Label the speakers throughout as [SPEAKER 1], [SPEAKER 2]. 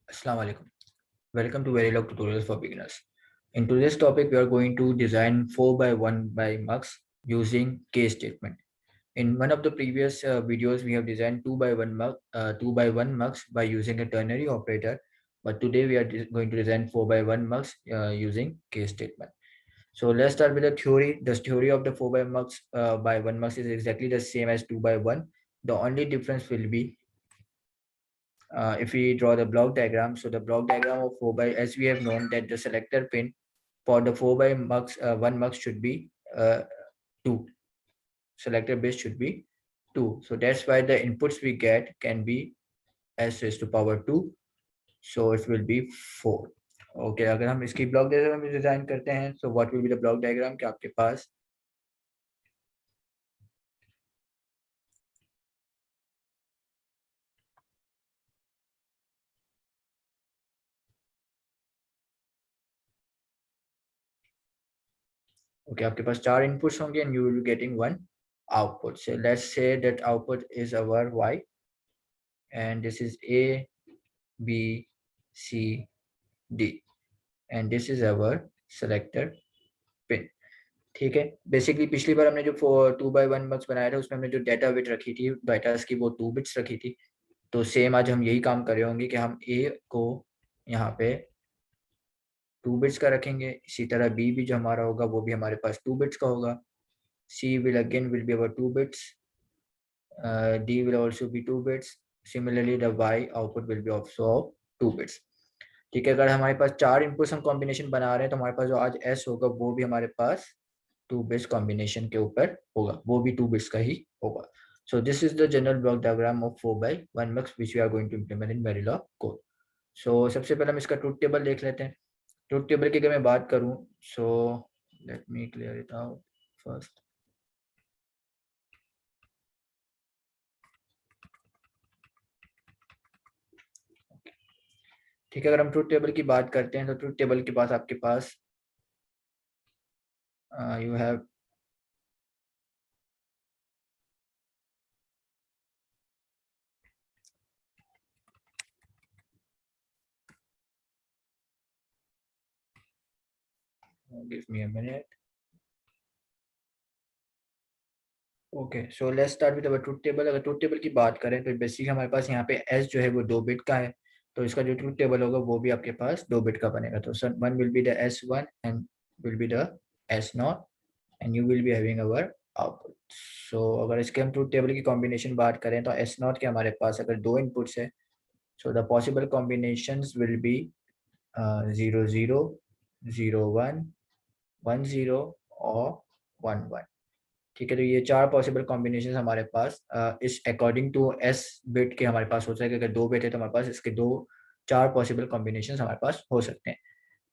[SPEAKER 1] Assalamu alaikum. Welcome to Verilog Tutorials for Beginners. In today's topic, we are going to design 4 by 1 by mux using case statement. In one of the previous videos, we have designed 2 by 1 mux by using a ternary operator. But today we are going to design 4 by 1 mux using case statement. So let's start with the theory. The theory of the 4 by 1 mux is exactly the same as 2 by 1. The only difference will be if we draw the block diagram. So the block diagram of 4 by, as we have known that the selector pin for the 4 by 1 mux should be 2. Selector base should be 2. So that's why the inputs we get can be s raised to power 2. So it will be 4. Okay, अगर हम इसकी block diagram design करते हैं, so what will be the block diagram कि आपके पास okay, आपके पास 4 inputs होंगे and you will be getting 1 output. So let's say that output is our y and this is a, b, c, d and this is our selector pin. ठीक है, basically पिछली बार हमने जो 2 by 1 मक्स बनाया था उसमें हमने जो डाटा बिट रखी थी डाटा की वो 2 बिट्स रखी थी. तो सेम आज हम यही काम कर रहे होंगे कि हम a को यहाँ पे 2 बिट्स का रखेंगे, इसी तरह b भी जो हमारा होगा वो भी हमारे पास 2 बिट्स का होगा, c will again will be our 2 bits, d will also be 2 bits, similarly the y output will be also of 2 bits. ठीक है, अगर हमारे पास 4 इनपुट्स हम कॉम्बिनेशन बना रहे हैं तो हमारे पास जो आज s होगा वो भी हमारे पास 2 बिट्स कॉम्बिनेशन के ऊपर होगा, वो भी 2 बिट्स का ही होगा. So this is the general block diagram of 4 by 1 mux which we are going to implement in Verilog code. So सबसे पहले हम इसका ट्रूथ टेबल देख लेते हैं. ट्रूथ टेबल की अगर मैं बात करूं, so let me clear it out first. ठीक है, अगर हम ट्रूथ टेबल की बात करते हैं तो ट्रूथ टेबल के पास आपके पास you have give me a minute. Okay, so let's start with our truth table. अगर ट्रूथ टेबल की बात करें तो बेसिकली हमारे पास यहाँ पे एस जो है वो 2 बिट का है, तो इसका जो ट्रूथ टेबल होगा वो भी आपके पास 2 बिट का बनेगा. तो sir one will be the S1 and will be the S0 and you will be having our output. So अगर इसके हम ट्रूथ टेबल की कॉम्बिनेशन बात करें तो S0 के हमारे पास अगर 2 इनपुट्स है, so the possible combinations will be 0 0 0 1 1 0 और 1 1. ठीक है, तो ये 4 पॉसिबल कॉम्बिनेशन हमारे पास इस अकॉर्डिंग टू एस बिट के हमारे पास हो सकते हैं. अगर 2 बिट है तो हमारे पास इसके 4 पॉसिबल कॉम्बिनेशन हमारे पास हो सकते हैं.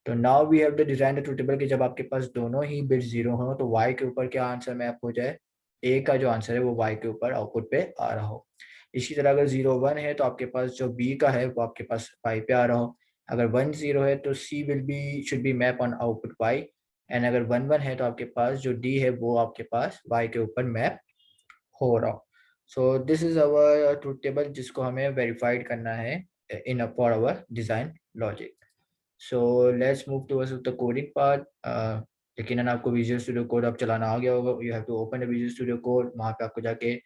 [SPEAKER 1] तो now we have the design the truth table कि जब आपके पास दोनों ही बिट 0 हो तो y के ऊपर क्या आंसर मैप हो जाए, a का जो आंसर है वो y के ऊपर आउटपुट पे आ रहा हो. इसी तरह अगर 0 1 है तो आपके पास जो b का है वो आपके पास y पे आ रहा हो. अगर 1 0 है तो c will be should be map on output y and अगर 1 1 है तो आपके पास जो d है वो आपके पास y के ऊपर मैप हो रहा हो. So this is our truth table जिसको हमें वेरीफाइड करना है in for our design logic. So let's move towards the coding part. यकीनन आपको विजुअल स्टूडियो कोड अब चलाना आ गया होगा. You have to open the Visual Studio Code. वहाँ पे आपको जाके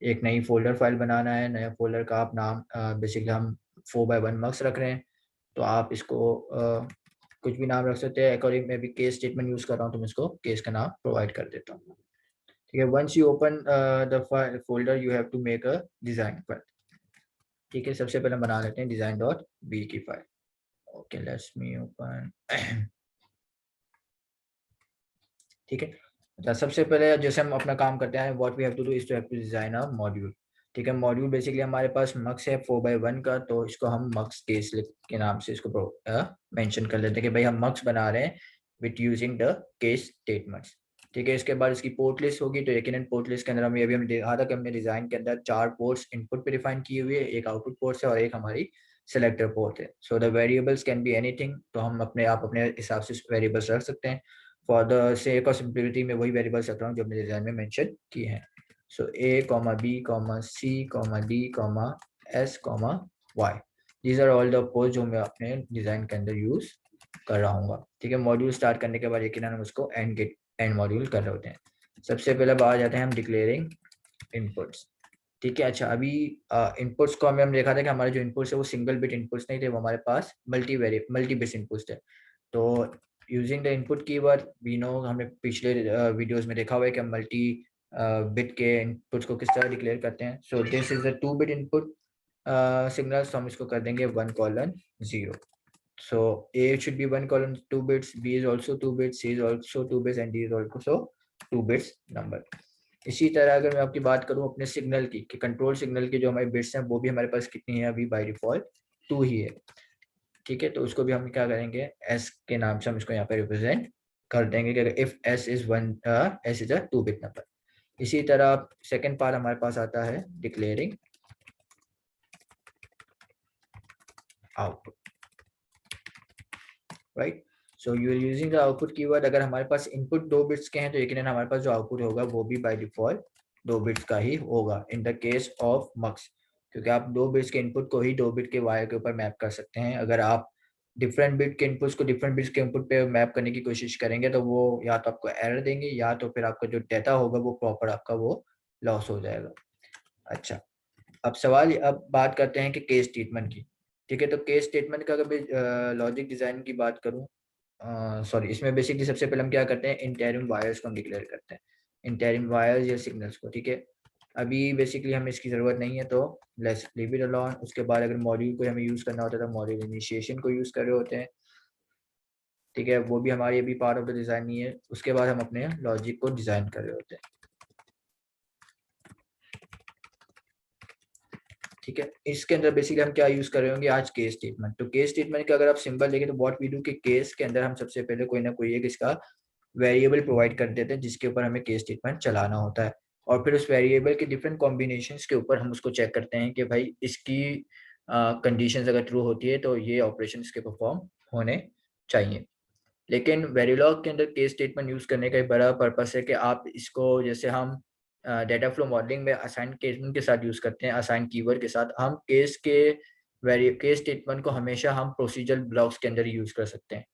[SPEAKER 1] एक नई फोल्डर फाइल बनाना है. नया फोल्डर का आप नाम बेसिकली हम 4 by 1 मक्स रख रहे हैं तो आप इसको कुछ भी नाम रख सकते हैं. अकॉर्डिंग मैं भी केस स्टेटमेंट यूज कर रहा हूँ तो मैं इसको केस का नाम प्रोवाइड कर देता हूँ. ठीक है, once you open the folder you have to make a design file. ठीक है, सबसे पहले बना लेते हैं डिजाइन डॉट बी की file. Okay, let's me open. ठीक है, अच्छा सबसे पहले जैसे हम अपना काम करते हैं what we have to do is to have to design a module. ठीक है, मॉड्यूल बेसिकली हमारे पास मक्स है 4 by 1 का, तो इसको हम मक्स केस के नाम से इसको मेंशन कर लेते हैं कि भाई हम मक्स बना रहे हैं with using the case statements. ठीक है, इसके बाद इसकी पोर्ट लिस्ट होगी. तो यकीनन पोर्ट लिस्ट के अंदर हम हमने देखा था कि हमने डिजाइन के अंदर 4 पोर्ट्स इनपुट पे डिफाइन किए हुए, एक आउटपुट पोर्ट है और एक हमारी सेलेक्टर पोर्ट है. So the variables can be anything, तो हम अपने हिसाब से वेरिएबल्स रख सकते हैं. For the sake of simplicity में वही वेरिएबल्स रख रहा हूँ जो हमने डिजाइन में मेंशन किए हैं. So a, b, c, d, s, y. These are all the ports जो मैं अपने डिजाइन के अंदर यूज कर रहा हूँ। ठीक है, मॉड्यूल स्टार्ट करने के बाद यकीनन हम उसको एंड मॉड्यूल कर रहे होते हैं। सबसे पहले बाहर जाते हैं हम डिक्लेयरिंग इनपुट्स। ठीक है, अच्छा अभी इनपुट्स को हमने देखा था कि हमारे जो इनपुट्स है वो सिंगल बिट इनपुट्स नहीं थे, वो हमारे पास मल्टी बिट इनपुट्स थे। तो using the input keyword we know, हमने पिछले वीडियोस में देखा हुआ है कि हम मल्टी बिट के इनपुट्स को किस तरह डिक्लेयर करते हैं। सो this is a 2 bit input signal, हम इसको कर देंगे 1:0। so a should be 1:2 bits, b is also 2 bits, c is also 2 bits and d is also 2 bits number। इसी तरह अगर मैं आपकी बात करूं अपने सिग्नल की, कि कंट्रोल सिग्नल की जो हमारे बिट्स हैं वो भी हमारे पास कितनी है, अभी बाय डिफॉल्ट 2 ही है। ठीक है, तो उसको भी हम क्या करेंगे, s के नाम से हम इसको यहाँ पे रिप्रेजेंट कर देंगे कि if s is 1 s is a 2 bit number. इसी तरह सेकेंड पार्ट हमारे पास आता है declaring output, right. So you are using the output keyword. अगर हमारे पास इनपुट 2 बिट्स के हैं तो यकीनन हमारे पास जो आउटपुट होगा वो भी बाय डिफॉल्ट 2 बिट्स का ही होगा इन द केस ऑफ मक्स, क्योंकि आप 2 बिट्स के इनपुट को ही 2 बिट के वायर के ऊपर मैप कर सकते हैं। अगर आप डिफरेंट बिट के इनपुट्स को डिफरेंट बिट्स के इनपुट पे मैप करने की कोशिश करेंगे तो वो या तो आपको एरर देंगे या तो फिर आपका जो डेटा होगा वो प्रॉपर आपका वो लॉस हो जाएगा। अच्छा, अब सवाल, अब बात करते हैं कि केस स्टेटमेंट की। ठीक है, तो केस स्टेटमेंट का अगर लॉजिक डिजाइन की बात करूं, सॉरी, इसमें बेसिकली सबसे पहले हम क्या करते हैं, इंटरिम वायर्स को हम डिक्लेयर करते हैं, इंटरिम वायर्स या सिग्नल्स को। ठीक है, अभी बेसिकली हमें इसकी ज़रूरत नहीं है तो लेट्स लीव इट अलोन। उसके बाद अगर मॉड्यूल को हमें यूज़ करना होता है तो मॉड्यूल इनिशिएशन को यूज़ कर रहे होते हैं। ठीक है, वो भी हमारी अभी पार्ट ऑफ द डिज़ाइन नहीं है। उसके बाद हम अपने लॉजिक को डिज़ाइन कर रहे होते हैं। ठीक है, इसके अंदर बेसिकली हम क्या यूज कर रहे होंगे आज, केस स्टेटमेंट। तो केस स्टेटमेंट का अगर आप सिंबल देखें तो व्हाट वी डू के केस के अंदर हम सबसे पहले कोई ना कोई एक इसका वेरिएबल प्रोवाइड कर देते हैं जिसके ऊपर हमें केस स्टेटमेंट चलाना होता है, और फिर उस वेरिएबल के डिफरेंट कॉम्बिनेशंस के ऊपर हम उसको चेक करते हैं कि भाई इसकी कंडीशंस अगर ट्रू होती है तो ये ऑपरेशन इसके परफॉर्म होने चाहिए। लेकिन वेरिलॉग के अंदर केस स्टेटमेंट यूज करने का एक बड़ा पर्पस है कि आप इसको, जैसे हम डेटा फ्लो मॉडलिंग में असाइन केसमेंट के साथ यूज करते हैं, असाइन कीवर्ड के साथ, हम केस स्टेटमेंट को हमेशा हम प्रोसीजर ब्लॉक्स के अंदर यूज कर सकते हैं।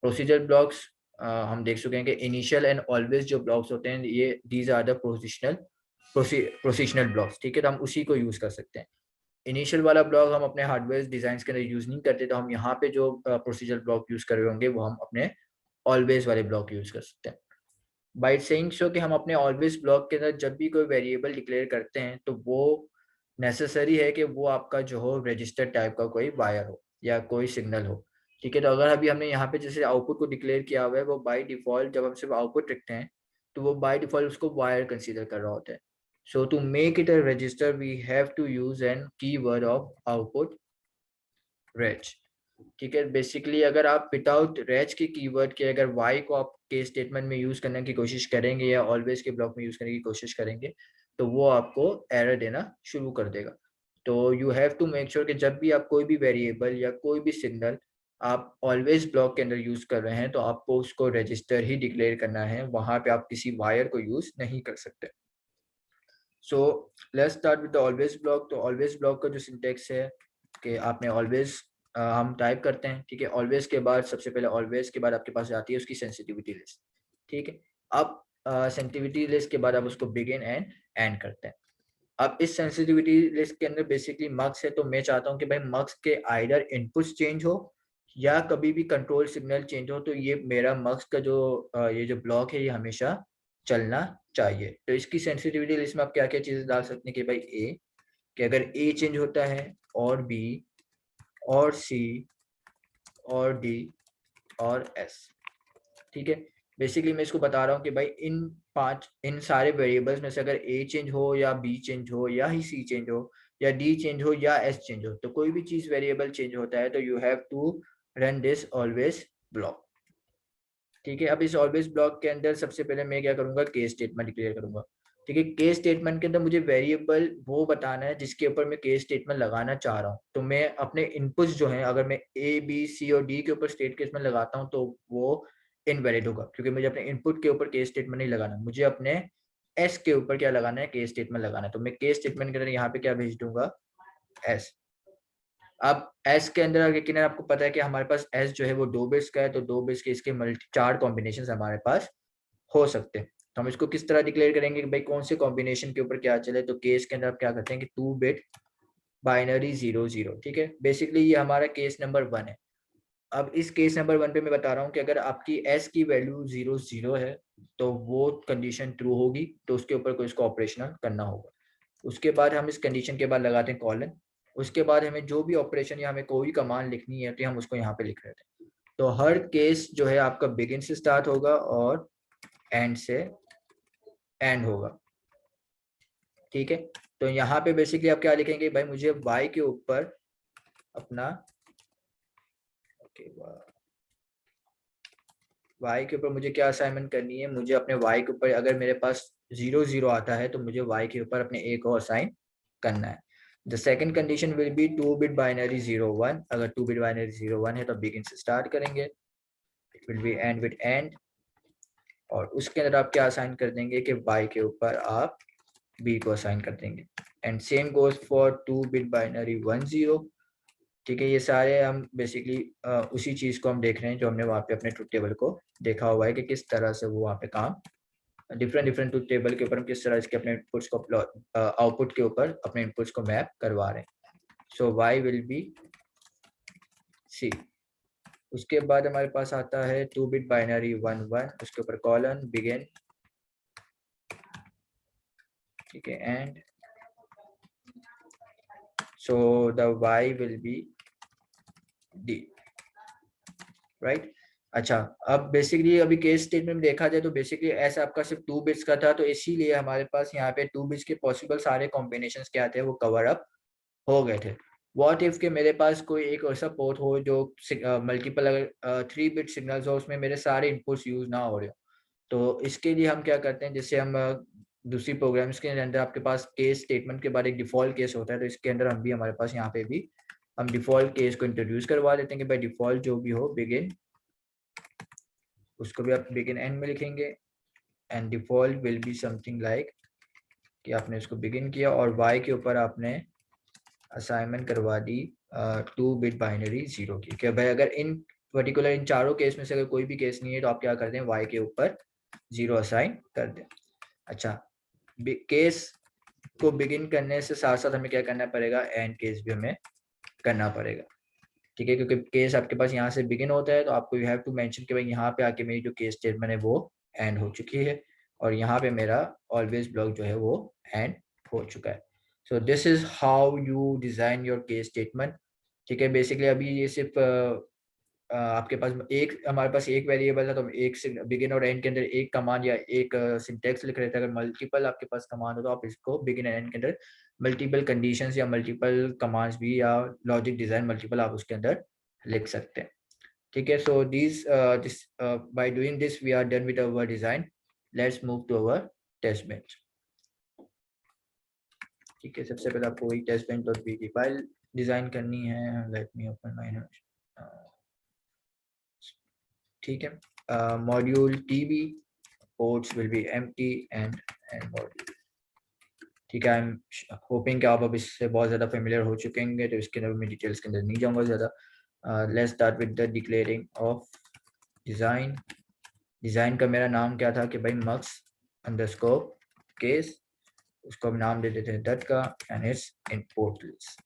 [SPEAKER 1] प्रोसीजर ब्लॉक्स हम देख चुके हैं कि इनिशियल एंड ऑलवेज जो ब्लॉक्स होते हैं ये दीज आर द प्रोसीजनल ब्लॉक्स। ठीक है, तो हम उसी को यूज कर सकते हैं। इनिशियल वाला ब्लॉक हम अपने हार्डवेयर डिजाइन के अंदर यूज नहीं करते, तो हम यहाँ पे जो प्रोसीजर ब्लॉक यूज कर रहे होंगे वो हम अपने ऑलवेज वाले ब्लॉक यूज कर सकते हैं। बाय सेइंग सो कि हम अपने ऑलवेज ब्लॉक के अंदर जब भी कोई वेरिएबल डिक्लेयर करते हैं तो वो नेसेसरी है कि वो आपका जो हो रजिस्टर टाइप का कोई वायर हो या कोई सिग्नल हो। ठीक है, तो अगर अभी हमने यहाँ पे जैसे आउटपुट को डिक्लेयर किया हुआ है, वो बाय डिफॉल्ट जब हम सिर्फ आउटपुट रखते हैं तो वो बाय डिफॉल्ट उसको वायर कंसीडर कर रहा होता है। So to make it a register we have to use an keyword of output reg. ठीक है, बेसिकली अगर आप विदाउट रेज के कीवर्ड के अगर वाई को आप के स्टेटमेंट में यूज करने की कोशिश करेंगे या ऑलवेज के ब्लॉक में यूज करने की कोशिश करेंगे तो वो आपको एरर देना शुरू कर देगा। तो you have to make sure कि जब भी आप कोई भी वेरिएबल या कोई भी सिग्नल आप ऑलवेज ब्लॉक के अंदर यूज कर रहे हैं तो आपको उसको रजिस्टर ही डिक्लेयर करना है, वहां पे आप किसी वायर को यूज नहीं कर सकते। So let's start with the always block. तो ऑलवेज ब्लॉक का जो सिंटेक्स है कि आपने ऑलवेज हम टाइप करते हैं। ठीक है, ऑलवेज के बाद सबसे पहले ऑलवेज के बाद आपके पास आती है उसकी सेंसिटिविटी लिस्ट। ठीक है, अब सेंसिटिविटी लिस्ट के बाद आप उसको बिगिन एंड एंड करते हैं। अब इस सेंसिटिविटी लिस्ट के अंदर बेसिकली मक्स है, तो मैं चाहता हूँ कि भाई मक्स के आइदर इनपुट्स चेंज हो या कभी भी कंट्रोल सिग्नल चेंज हो, तो ये मेरा मक्स का जो ये जो ब्लॉक है ये हमेशा चलना चाहिए। तो इसकी सेंसिटिविटी लिस्ट में आप क्या क्या चीजें डाल सकते हैं कि भाई ए, कि अगर ए चेंज होता है और बी और सी और डी और एस। ठीक है, बेसिकली मैं इसको बता रहा हूँ कि भाई इन सारे वेरिएबल्स में से अगर ए चेंज हो या बी चेंज हो या ही सी चेंज हो या डी चेंज हो या एस चेंज हो, तो कोई भी चीज वेरिएबल चेंज होता है तो you have to run this always block. ठीक है, अब इस ऑलवेज ब्लॉक के अंदर सबसे पहले मैं क्या करूंगा, केस स्टेटमेंट डिक्लेयर करूंगा। ठीक है, केस स्टेटमेंट के अंदर मुझे वेरिएबल वो बताना है जिसके ऊपर मैं केस स्टेटमेंट लगाना चाह रहा हूँ। तो मैं अपने इनपुट्स जो हैं, अगर मैं ए बी सी और डी के ऊपर स्टेट केसमेंट लगाता हूँ तो वो इनवैलिड होगा, क्योंकि मुझे अपने इनपुट के ऊपर केस स्टेटमेंट नहीं लगाना, मुझे अपने एस के ऊपर क्या लगाना है, केस स्टेटमेंट लगाना है। तो मैं केस स्टेटमेंट के अंदर यहाँ पे क्या भेज दूंगा, एस। अब एस के अंदर लेकिन आपको पता है कि हमारे पास एस जो है वो 2 बिट्स का है, तो 2 बिट्स के इसके मल्टी 4 कॉम्बिनेशन हमारे पास हो सकते हैं। तो हम इसको किस तरह डिक्लेयर करेंगे कि भाई कौन से कॉम्बिनेशन के ऊपर क्या चले। तो केस के अंदर आप क्या करते हैं कि 2 बिट बाइनरी 0 0, ठीक है। बेसिकली ये हमारा केस नंबर 1 है। अब इस केस नंबर 1 पे मैं बता रहा हूँ कि अगर आपकी एस की वैल्यू 0 0 है तो वो कंडीशन ट्रू होगी, तो उसके ऊपर कोई इसको ऑपरेशनल करना होगा। उसके बाद हम इस कंडीशन के बाद लगाते हैं कॉलन। उसके बाद हमें जो भी ऑपरेशन या हमें कोई कमांड लिखनी है तो हम उसको यहाँ पे लिख रहे थे। तो हर केस जो है आपका बिगिन से स्टार्ट होगा और एंड से एंड होगा, ठीक है। तो यहाँ पे बेसिकली आप क्या लिखेंगे, भाई मुझे y के ऊपर अपना y के ऊपर मुझे क्या असाइनमेंट करनी है, मुझे अपने y के ऊपर अगर मेरे पास 0 0 आता है तो मुझे y के ऊपर अपने a को असाइन करना है। The second condition will be 2 bit binary 0 1। अगर 2 बिट बाइनरी 0 1 है तो बिगिन से स्टार्ट करेंगे, it will be and with and. और उसके अंदर आप क्या असाइन कर देंगे कि y के ऊपर आप b को असाइन कर देंगे। And same goes for 2 bit binary 1 0, ठीक है। ये सारे हम बेसिकली उसी चीज को हम देख रहे हैं जो हमने वहाँ पे अपने ट्रुथ टेबल को देखा हुआ है कि किस तरह से वो वहाँ पे काम डिफरेंट डिफरेंट ट्रुथ टेबल के ऊपर हम किस तरह इसके अपने इनपुट्स को आउटपुट के ऊपर अपने इनपुट्स को मैप करवा रहे हैं। सो वाई विल बी सी। उसके बाद हमारे पास आता है 2 बिट बाइनरी 1 1, उसके ऊपर कॉलन बिगिन, ठीक है, end so the Y will be D, right. अच्छा, अब बेसिकली अभी केस स्टेटमेंट में देखा जाए तो बेसिकली ऐसा आपका सिर्फ 2 बिट्स का था, तो इसीलिए हमारे पास यहाँ पे 2 बिट्स के पॉसिबल सारे कॉम्बिनेशंस क्या थे वो कवर अप हो गए थे। व्हाट इफ के मेरे पास कोई एक ऐसा पोर्ट हो जो मल्टीपल अगर 3 बिट सिग्नल्स हो, उसमें मेरे सारे इनपुट्स यूज ना हो रहे हो, तो इसके लिए हम क्या करते हैं, जैसे हम दूसरी प्रोग्राम्स के अंदर आपके पास केस स्टेटमेंट के बाद एक डिफॉल्ट केस होता है, तो इसके अंदर हम भी हमारे पास यहाँ पे भी हम डिफॉल्ट केस को इंट्रोड्यूस करवा देते हैं कि भाई डिफॉल्ट जो भी हो बिगिन, उसको भी आप बिगिन एंड में लिखेंगे। And default will be something like कि आपने इसको बिगिन किया और y के ऊपर आपने असाइनमेंट करवा दी 2 बिट बाइनरी 0 की, कि भाई अगर इन पर्टिकुलर इन चारों केस में से अगर कोई भी केस नहीं है तो आप क्या कर दें, y के ऊपर 0 असाइन कर दें। अच्छा, केस को बिगिन करने से साथ साथ हमें क्या करना पड़ेगा, एंड केस भी हमें करना पड़ेगा, ठीक है, क्योंकि केस आपके पास यहाँ से बिगिन होता है तो आपको यू हैव टू मेंशन कि भाई यहाँ पे आके मेरी जो केस स्टेटमेंट है वो एंड हो चुकी है और यहाँ पे मेरा ऑलवेज ब्लॉक जो है वो एंड हो चुका है। So this is how you design your case statement, ठीक है। बेसिकली अभी ये सिर्फ आपके पास एक हमारे पास एक वेरिएबल है तो हम एक बिगिन और एंड के अंदर एक कमांड या एक सिंटेक्स लिख रहे थे। अगर मल्टीपल आपके पास कमांड हो तो आप इसको बिगिन एंड एंड के अंदर मल्टीपल कंडीशंस या मल्टीपल कमांड्स भी या लॉजिक डिजाइन मल्टीपल आप उसके अंदर लिख सकते हैं, ठीक है। So this by doing this we are done with our design. Let's move to our test bench, ठीक है। सबसे पहले आपको वही टेस्ट बेंच डॉट पी की फाइल डिजाइन करनी है। लेट मी ओपन माय, ठीक है। Module TB ports will be empty and module, ठीक है। आई एम होपिंग कि आप अब इससे बहुत ज़्यादा फेमिलियर हो चुके होंगे, तो इसके अंदर मैं डिटेल्स के अंदर नहीं जाऊंगा ज़्यादा। Let's start with the declaring of design. Design का मेरा नाम क्या था कि भाई मक्स अंडरस्कोर केस, उसको हम नाम दे देते हैं दट का, एंड इट्स इनपुट लिस्ट,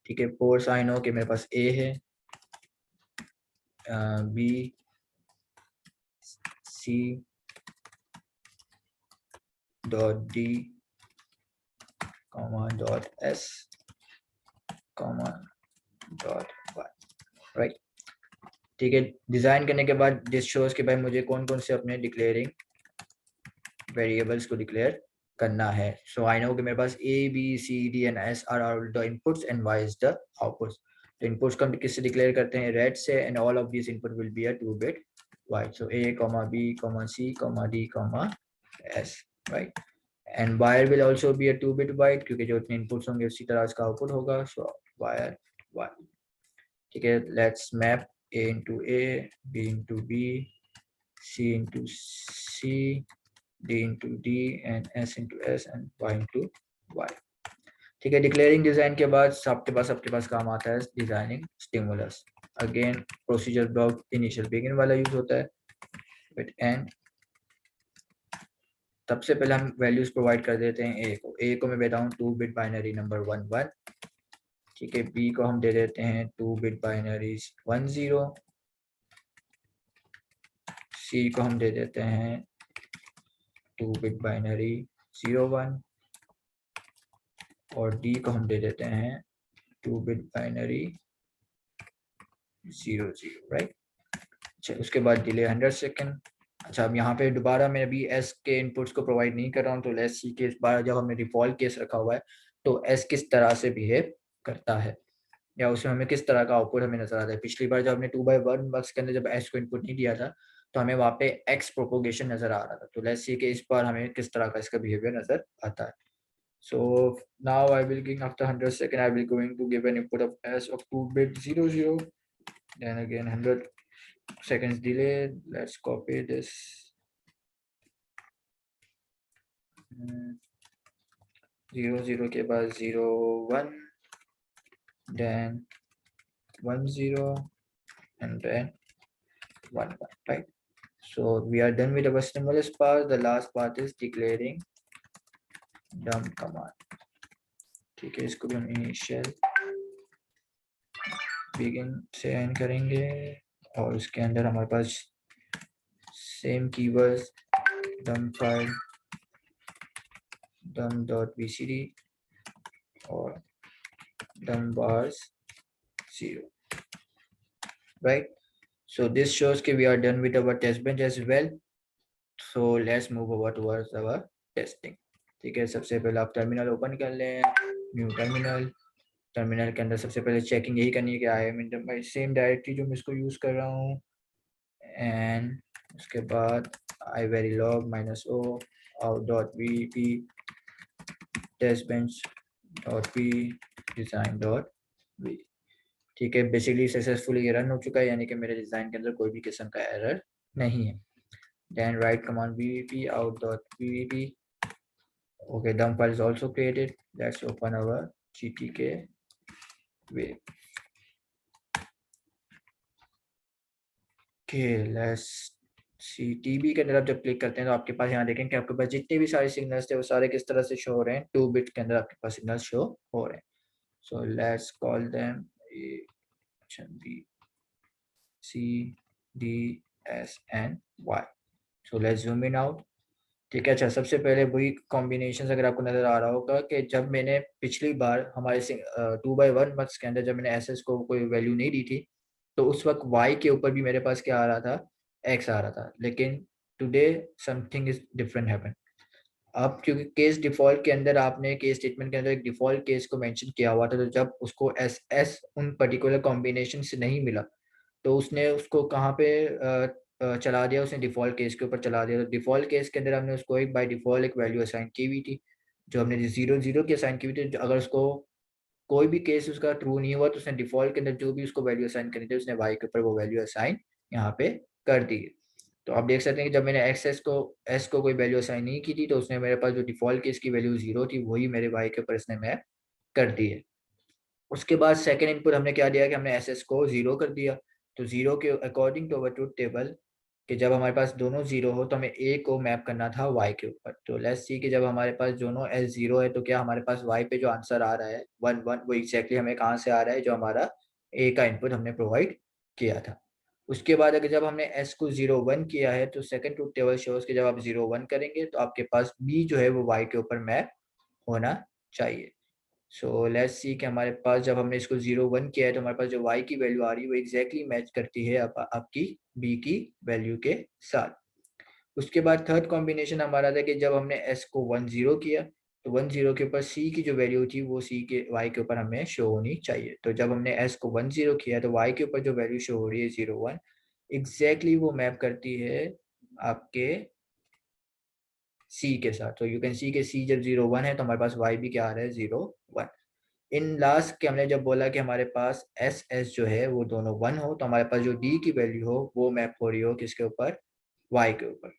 [SPEAKER 1] ठीक है। पोर्ट्स आई नो कि मेरे पास ए है, B, C dot D comma dot S comma dot Y, right, ठीक है। डिजाइन करने के बाद दिस शोज कि भाई मुझे कौन कौन से अपने डिक्लेयरिंग वेरिएबल्स को डिक्लेयर करना है। सो आई नो कि मेरे पास A B C D and S R are the inputs and Y is the outputs. तो इनपुट्स को हम किससे डिक्लेयर करते हैं, रेड से, and all of this input will be a 2 bit Y. So A comma B comma C comma D comma S, right. And wire will also be a 2 bit wide, क्योंकि जो इतने inputs होंगे उसी तरह इसका output होगा। सो wire Y, ठीक है। Let's map A into A, B into B, C into C, D into D, and S into S, and Y into Y, ठीक है, डिक्लेयरिंग डिजाइन के बाद आपके पास काम आता है designing stimulus. Again procedure block initial begin वाला use होता है विद एंड। सबसे पहले हम वैल्यूज प्रोवाइड कर देते हैं ए को मैं देता हूँ 2 बिट बाइनरी नंबर 1 1। ठीक है, बी को हम दे देते हैं 2 बिट बाइनरी 1 0। सी को हम दे देते हैं 2 बिट बाइनरी 0 1। और डी को हम दे देते हैं 2 बिट बाइनरी 0 0, राइट। अच्छा, उसके बाद डिले 100 सेकेंड। अच्छा, अब यहाँ पे दोबारा मैं अभी एस के इनपुट्स को प्रोवाइड नहीं कर रहा हूँ, तो लेट्स सी के इस बार जब हमने डिफॉल्ट केस रखा हुआ है तो एस किस तरह से बिहेव करता है, या उसमें हमें किस तरह का आउटपुट हमें नजर आता है। पिछली बार जब हमने 2/1 बक्स के अंदर जब एस को इनपुट नहीं दिया था तो हमें वहाँ पे एक्स प्रोपोगेशन नजर आ रहा था। तो लेट्स सी के इस बार हमें किस तरह का इसका बिहेवियर नजर आता है। So now I will give after 100 second I will going to give an input of s of 2 bit 0 0. Then again 100 seconds delay. Let's copy this. 0 0 के बाद 0 1, then 1 0, and then 1 1, right? So we are done with our stimulus part. The last part is declaring dump command. ठीक है, इसको भी हम initial begin से and करेंगे और उसके अंदर हमारे पास same keywords dump file dump.bcd और dump bars 0, right? So this shows that we are done with our test bench as well. So let's move over towards our testing. ठीक है, सबसे पहले आप टर्मिनल ओपन कर लें, न्यू टर्मिनल। टर्मिनल के अंदर सबसे पहले चेकिंग यही करनी है कि I am in my same directory जो मैं इसको यूज कर रहा हूँ, एंड उसके बाद आई verilog -o out.vp testbench.p design.v। ठीक है, बेसिकली सक्सेसफुली ये रन हो चुका है, यानी कि मेरे डिजाइन के अंदर कोई भी किस्म का एरर नहीं है। Then write command vvp out.vvp। okay, dump file is also created. Let's open our gtk wave. okay, let's see tb के अंदर आप जब क्लिक करते हैं तो आपके पास यहाँ देखें कि आपके पास जितने भी सारे सिग्नल्स थे वो सारे किस तरह से शो हो रहे हैं, 2 बिट के अंदर आपके पास सिग्नल शो हो रहे हैं। so let's call them b c d s and y. so let's zoom in out। ठीक है, अच्छा सबसे पहले वही कॉम्बिनेशन अगर आपको नजर आ रहा होगा कि जब मैंने पिछली बार हमारे 2/1 बक्स के अंदर जब मैंने एस को कोई वैल्यू नहीं दी थी तो उस वक्त वाई के ऊपर भी मेरे पास क्या आ रहा था, एक्स आ रहा था। लेकिन today something is different happen. अब क्योंकि केस डिफॉल्ट के अंदर आपने केस स्टेटमेंट के अंदर एक डिफॉल्ट केस को मेंशन किया हुआ था, तो जब उसको एस एस उन पर्टिकुलर कॉम्बिनेशन से नहीं मिला तो उसने उसको कहाँ पे चला दिया, उसने डिफॉल्ट केस के ऊपर चला दिया। तो डिफॉल्ट केस के अंदर हमने उसको एक बाय डिफॉल्ट एक वैल्यू असाइन की हुई थी जो हमने 0 0 की असाइन की हुई थी। अगर उसको कोई भी केस उसका ट्रू नहीं हुआ तो उसने डिफॉल्ट के अंदर जो भी उसको वैल्यू असाइन करनी थी उसने वाई के ऊपर वो वैल्यू असाइन यहाँ पे कर दी। तो आप देख सकते हैं कि जब मैंने एस को कोई वैल्यू असाइन नहीं की थी तो उसने मेरे पास जो डिफॉल्ट केस की वैल्यू 0 थी वही मेरे वाई के ऊपर इसने मैप कर दी है। उसके बाद सेकेंड इनपुट हमने क्या दिया कि हमने एस को 0 कर दिया। तो 0 के according to our truth table कि जब हमारे पास दोनों 0 हो तो हमें ए को मैप करना था वाई के ऊपर। तो लेट्स सी कि जब हमारे पास दोनों एस 0 है तो क्या हमारे पास वाई पे जो आंसर आ रहा है 1 1 वो एग्जैक्टली हमें कहाँ से आ रहा है, जो हमारा ए का इनपुट हमने प्रोवाइड किया था। उसके बाद अगर जब हमने एस को 0 1 किया है तो सेकंड ट्रूथ टेबल शोज कि जब आप 0 1 करेंगे तो आपके पास बी जो है वो वाई के ऊपर मैप होना चाहिए। सो लेट्स सी कि हमारे पास जब हमने इसको 0 1 किया है तो हमारे पास जो y की वैल्यू आ रही है वो एग्जैक्टली मैच करती है आपकी b की वैल्यू के साथ। उसके बाद थर्ड कॉम्बिनेशन हमारा था कि जब हमने s को 1 0 किया तो 1 0 के ऊपर c की जो वैल्यू थी वो c के y के ऊपर हमें शो होनी चाहिए। तो जब हमने s को 1 0 किया तो y के ऊपर जो वैल्यू शो हो रही है 0 1 एग्जैक्टली वो मैप करती है आपके c के साथ। तो यू कैन सी के c जब 0 1 है तो हमारे पास y भी क्या आ रहा है 0 1। इन लास्ट के हमने जब बोला कि हमारे पास एस एस जो है वो दोनों 1 हो तो हमारे पास जो डी की वैल्यू हो वो मैप हो रही हो किसके ऊपर, वाई के ऊपर।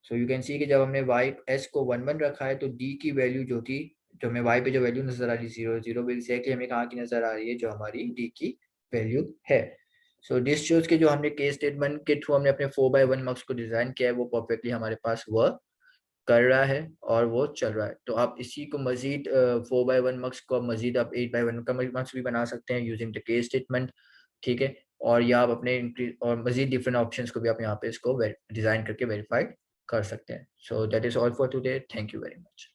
[SPEAKER 1] सो यू कैन सी कि जब हमने वाई एस को 1 1 रखा है तो डी की वैल्यू जो थी जो हमें y पे जो वैल्यू नजर आ रही है 0 0 भी एग्जैक्टली हमें कहाँ की नजर आ रही है, जो हमारी d की वैल्यू है। सो दिस शोज के जो हमने केस स्टेटमेंट के थ्रू हमने अपने 4x1 मक्स को डिजाइन किया है वो परफेक्टली हमारे पास वर्क कर रहा है और वो चल रहा है। तो आप इसी को मजीद 4x1 मक्स को मजीद आप 8x1 का मक्स भी बना सकते हैं यूजिंग द केस स्टेटमेंट, ठीक है। और या आप अपने और मजीद डिफरेंट ऑप्शंस को भी आप यहाँ पे इसको डिजाइन करके वेरीफाई कर सकते हैं। So that is all for today, thank you very much.